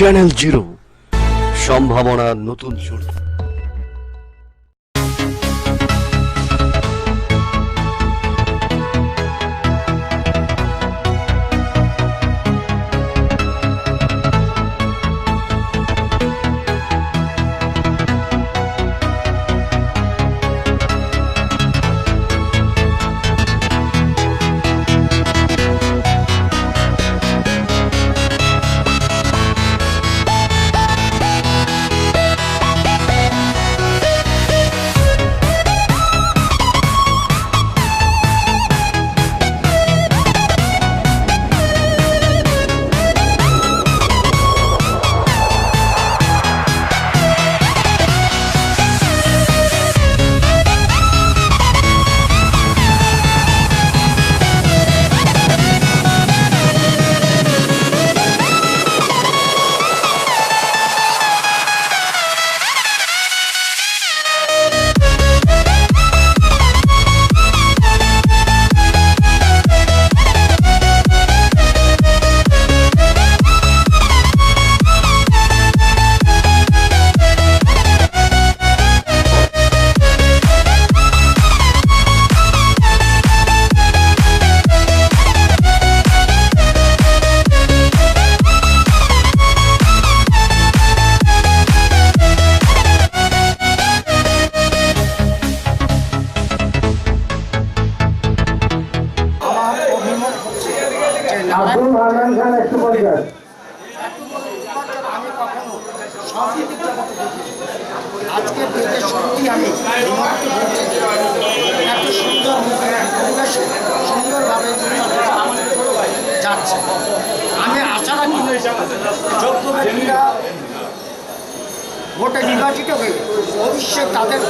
Channel zero, সম্ভাবনার নতুন শুরু। আজকের দিনে সত্যি আমি এত সুন্দর সুন্দরভাবে যাচ্ছে। আমি আশা রাখি যোগ্য ব্যক্তিরা ভোটে নির্বাচিত হয়ে ভবিষ্যৎ তাদের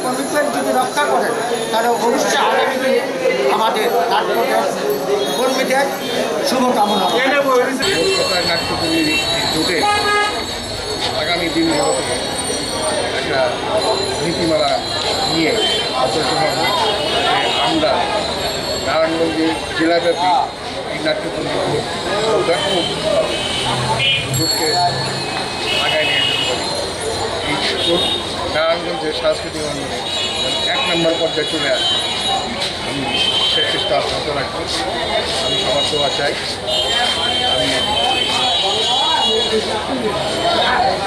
কমিটমেন্ট যদি রক্ষা করেন তাহলে ভবিষ্যৎ আগামী দিনে আমাদের কর্মীদের শুভকামনা। জোটে আগামী দিনগুলোতে একটা নীতিমালা নিয়ে আমরা নারায়ণগঞ্জে জেলাব্যাপী এই নাট্যকর্মী জোটকে আগায় নিয়ে যেতে পারি। এই জোট নারায়ণগঞ্জের সাংস্কৃতিক অঙ্গনে 1 নম্বর পর্যায়ে চলে আসে। আমি সে চেষ্টা অব্যাহত রাখবো। আমি সবার দোয়া চাই। আমি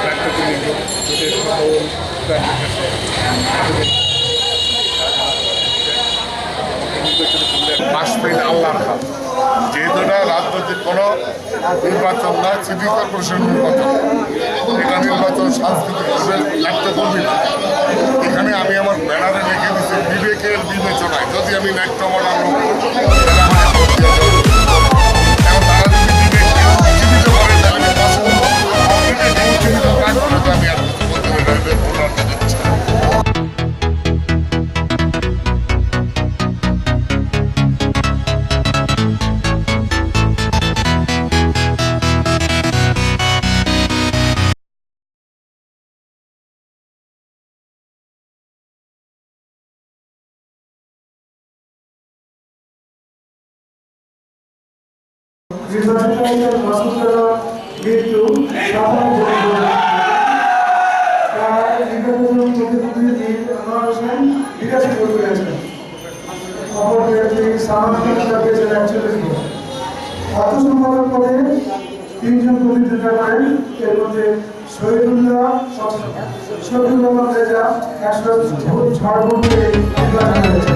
নাট্যকর্মী জোটের আসবেন আল্লাহর হাত। যেহেতু এটা রাজনৈতিক কোনো নির্বাচন না, সিটি কর্পোরেশন নির্বাচন, এটা নির্বাচন সাংস্কৃতিক নাট্যকর্মী। এখানে আমি আমার ব্যানারে রেখে দিচ্ছি বিবেকের বিবেচনায় যদি আমি নাট্য মডাল তারা যদি বিবেক জীবিত করে তাহলে আমি আর কিছু বলতে দিচ্ছি। মৃত্যু বিকাশিত করেছেন। অর্থ সম্পাদক পদে 3 জন প্রতিদ্বন্দ্বিতা করেন। এর মধ্যে শহীদুল্লাহ শহীদুল্লাহ রেজা 106 ভোট পেয়ে নির্বাচন হয়েছে।